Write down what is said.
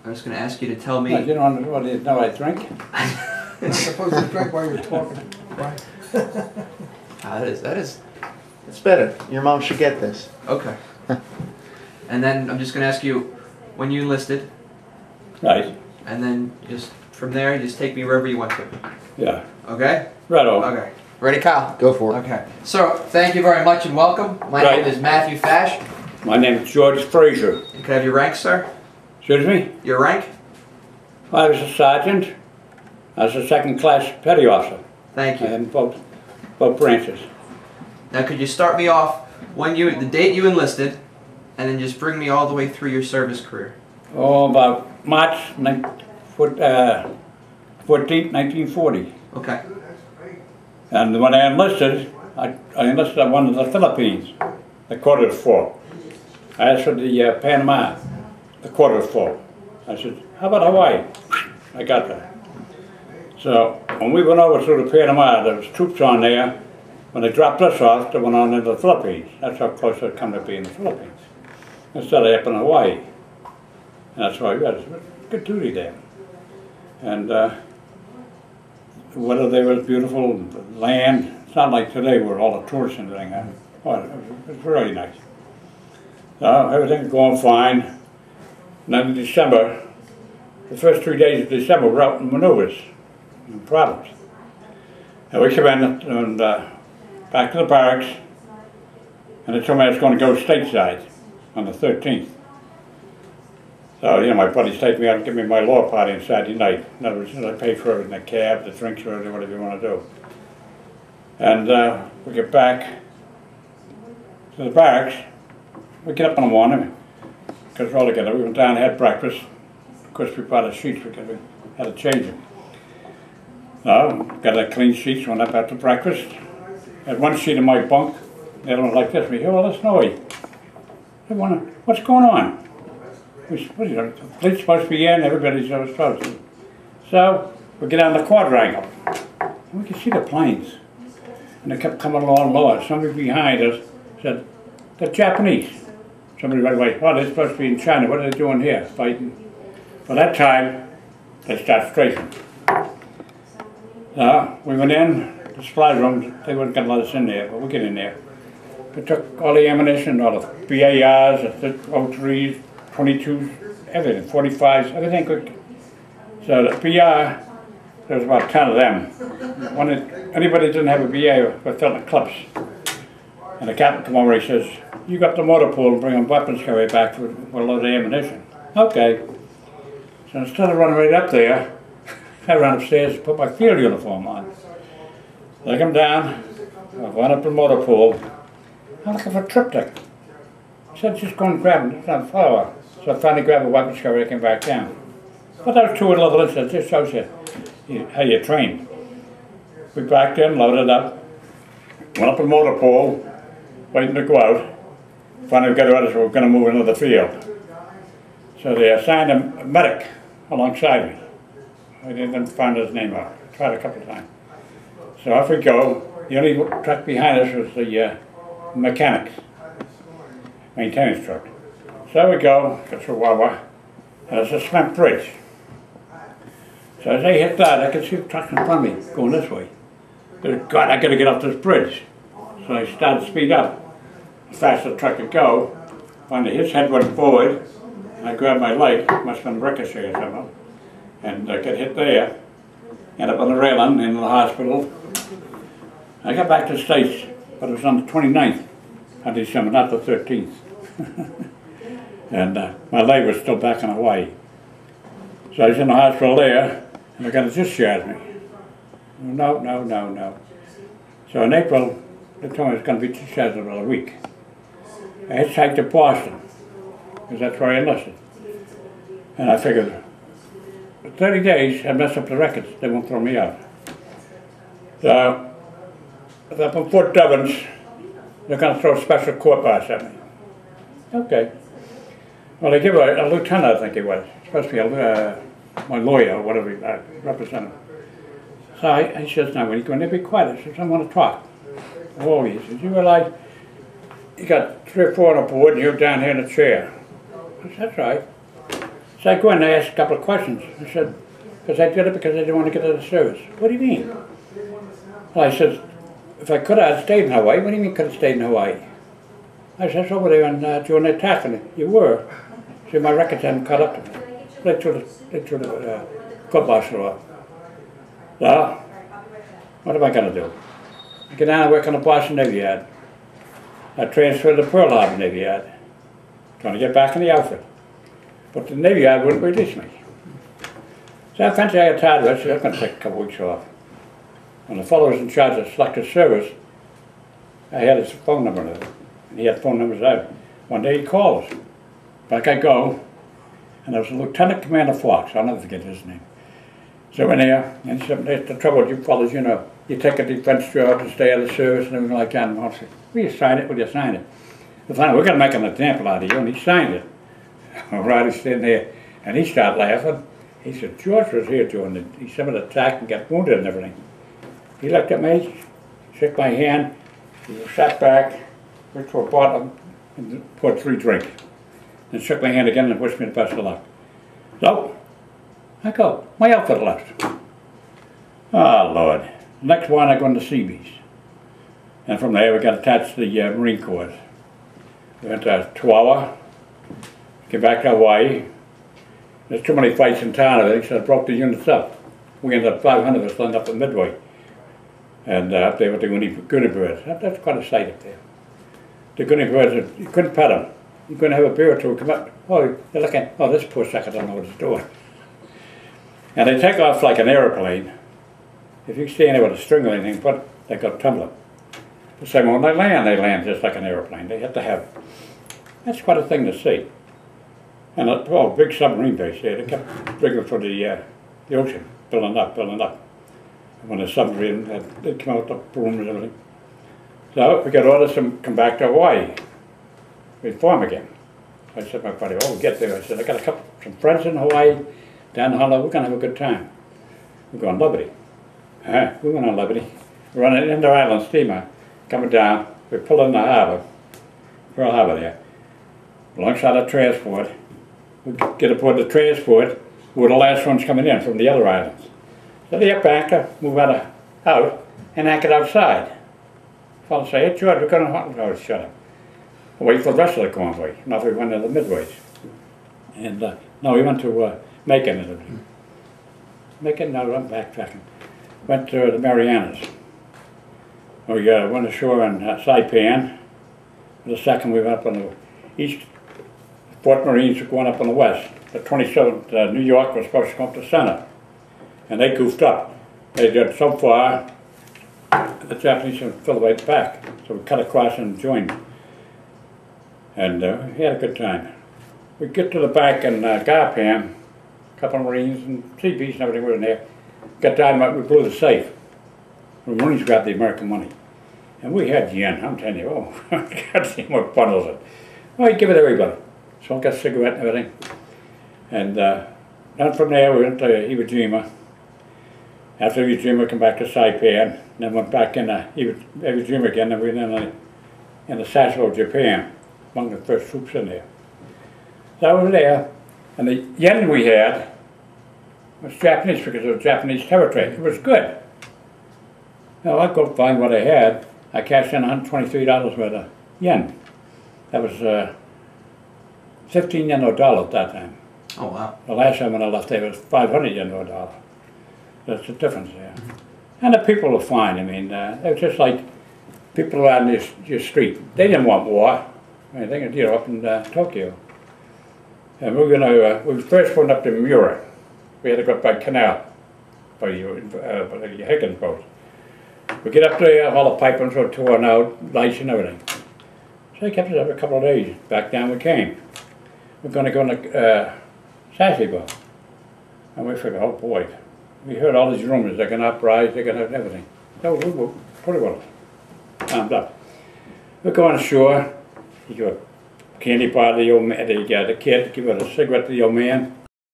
I was going to ask you to tell me... No, you don't want to know I drink? You're not supposed to drink while you're talking. Right. That is... It's better. Your mom should get this. Okay. And then I'm just going to ask you, when you enlisted, Right. and then just from there, just take me wherever you want to. Yeah. Okay? Right on. Okay. Ready, Kyle? Go for it. Okay. So, thank you very much and welcome. My Right. name is Matthew Fash. My name is George Frazier. And can I have your rank, sir? Excuse me? Your rank? I was a sergeant. I was a second-class petty officer. Thank you. In both branches. Now, could you start me off the date you enlisted, and then just bring me all the way through your service career? Oh, about March 14th, 1940. Okay. And when I enlisted at one of the Philippines, the quarters full. I asked for the Panama, the quarters full. I said, how about Hawaii? I got that. So when we went over through the Panama, there was troops on there. When they dropped us off, they went on into the Philippines. That's how close I'd come to being in the Philippines. Instead of up in Hawaii. And that's why we had a good duty there. And the weather there was beautiful, the land. It's not like today where all the tourists and everything are. Oh, it was really nice. So everything was going fine. And then in December, the first 3 days of December, we're out in maneuvers and problems. And we came in and back to the barracks, and they told me I was going to go stateside on the 13th. So, you know, my buddies take me out and give me my law party on Saturday night. In other words, I pay for everything, the cab, the drinks, whatever you want to do. And we get back to the barracks. We get up in the morning, because we're all together. We went down and had breakfast. Of course, we brought the sheets because we had to change them. So, got a clean sheets, went up after breakfast. Had one sheet in my bunk. The other one like this. We hear all this noise. I wonder, what's going on? The police supposed to be in, everybody's supposed to. So, we get on the quadrangle. And we could see the planes. And they kept coming along lower. Somebody behind us said, they're Japanese. Somebody right away, oh, they're supposed to be in China. What are they doing here? Fighting. For that time, they start strafing. So, we went in, the supply room, they weren't going to let us in there, but we get in there. We took all the ammunition, all the BARs, the 03s, 22s, everything, 45s, everything quick. So the BR, there was about 10 of them. When anybody didn't have a BA, we filled the clips. And the captain come over and he says, you got the motor pool and bring a weapons carrier back with a load of ammunition. Okay. So instead of running right up there, I ran upstairs and put my field uniform on. So I come down, I went up to the motor pool. I'm looking for a triptych. He said, just go and grab it, it's not a flower. So I finally grabbed a weapons carrier and came back down. But that was 2 little incidents, just shows you how you train. We backed in, loaded up, went up to the motor pool, waiting to go out. Finally we got orders, we were going to move into the field. So they assigned a medic alongside me. I didn't find his name out. I tried a couple of times. So off we go. The only truck behind us was the mechanics, maintenance truck. So we go to Wawa, and it's a cement bridge. So as I hit that, I could see the truck in front of me going this way. God, I got to get off this bridge. So I started to speed up. As fast as the truck could go. Finally, his head went forward. I grabbed my leg, must have been ricochet or something, and I got hit there. Ended up on the railing in the hospital. I got back to the States, but it was on the 29th of December, not the 13th. And my leg was still back in Hawaii. So I was in the hospital there, and they're going to discharge me. No. So in April, they told me I was going to be discharged in about a week. I hitchhiked to Boston, because that's where I enlisted. And I figured, for 30 days, I messed up the records, they won't throw me out. So, up in Fort Devens, they're going to throw special court bars at me. Okay. Well, they give a lieutenant, I think he was, supposed to be my lawyer or whatever, representative. So he says, now, when you go in there, be quiet. I says, I want to talk. Oh, he says, you realize you got 3 or 4 on a board and you're down here in a chair. I said, that's right. So I go in and ask a couple of questions. I said, because I did it because I didn't want to get out of service. What do you mean? Well, I said, if I could have stayed in Hawaii. What do you mean could have stayed in Hawaii? I said, over there during the attack, and you were. See, my records hadn't caught up to me. They threw the court martial off. So, what am I going to do? I get down and work on the Boston Navy Yard. I transferred to Pearl Harbor Navy Yard, trying to get back in the outfit. But the Navy Yard wouldn't release me. So eventually I got tired of it, so I was going to take a couple of weeks off. When the fellow was in charge of selective service, I had his phone number, and he had phone numbers out. One day he called us. Back I go, and there was a Lieutenant Commander Fox, I'll never forget his name. So in there, and he said, "That's the trouble with you fellas, you know, you take a defense job to stay out of service and everything like that." And I said, "Will you sign it? Will you sign it?" Well, fine, we're going to make an example out of you, and he signed it. All right, he's sitting there, and he started laughing. He said, "George was here during the December attack and got wounded and everything." He looked at me, shook my hand, he sat back, went to a bottle, and poured 3 drinks. And shook my hand again and wished me the best of luck. So, I go, my outfit left. Oh, Lord. Next one, I go into Seabees. And from there, we got attached to the Marine Corps. We went to Chihuahua, came back to Hawaii. There's too many fights in town, I think, so I broke the units up. We ended up 500 of us lined up at Midway. And up there with the Goonie birds. That's quite a sight up there. The Goonie birds, you couldn't pet them. You couldn't have a beer or two come up. Oh, they're looking, oh, this poor sucker don't know what he's doing. And they take off like an airplane. If you stay in there with a string or anything, but they go tumbling. The same when they land just like an airplane. They have to have, that's quite a thing to see. And a big submarine base there, they kept digging for the ocean, building up. And when the submarine, they'd come out the booms and everything. So we got orders to come back to Hawaii. We'd form again. I said to my buddy, "Oh, we'll get there." I said, "I got some friends in Hawaii, down the Honolulu, we're going to have a good time." We're going Liberty. We went on Liberty. We're on an inter-island steamer, coming down. We pull in the harbor, Pearl Harbor there, alongside a transport. We get aboard the transport, we're the last ones coming in from the other islands. So they up anchor, move out, and anchored outside. Fellow say, "Hey, George, we're going to..." Oh, shut up. Wait for the rest of the convoy. Not we went to the Midways. And no, we went to Macon and everything. Macon, no, I'm backtracking. Went to the Marianas. We went ashore in Saipan. The second we went up on the east. Fort Marines were going up on the west. The 27th New York was supposed to come up to center. And they goofed up. They did so far, the Japanese fell right back. So we cut across and joined. And we had a good time. We get to the back in Garpan, a couple of Marines and Seabees and everything were in there. Got dynamite, we blew the safe. The Marines grabbed the American money. And we had yen, I'm telling you, oh, God, see what bundles it. Well, you give it to everybody. So I got a cigarette and everything. And then from there we went to Iwo Jima. After Iwo Jima, we came back to Saipan. Then went back in Iwo Jima again, and we were in the Sasebo, Japan. Among the first troops in there. So I was there, and the yen we had was Japanese because it was Japanese territory. It was good. Now I'd go find what I had. I cashed in $123 worth of yen. That was 15 yen to a dollar at that time. Oh, wow. The last time when I left there was 500 yen to a dollar. That's the difference there. And the people were fine. I mean, they were just like people out in your street. They didn't want war. I think, you know, up in Tokyo. And we were going to, we first went up to Miura. We had to go up by canal, by your Higgins boat. We get up there, all the pipings were torn out, lights and everything. So they kept us up a couple of days. Back down we came. We're going to go on the Sasebo. And we figured, oh boy, we heard all these rumors, they're going to uprise, they're going to have everything. So we were pretty well armed up. We're going ashore. You give a candy bar to the old man, the kid, give it a cigarette to the old man.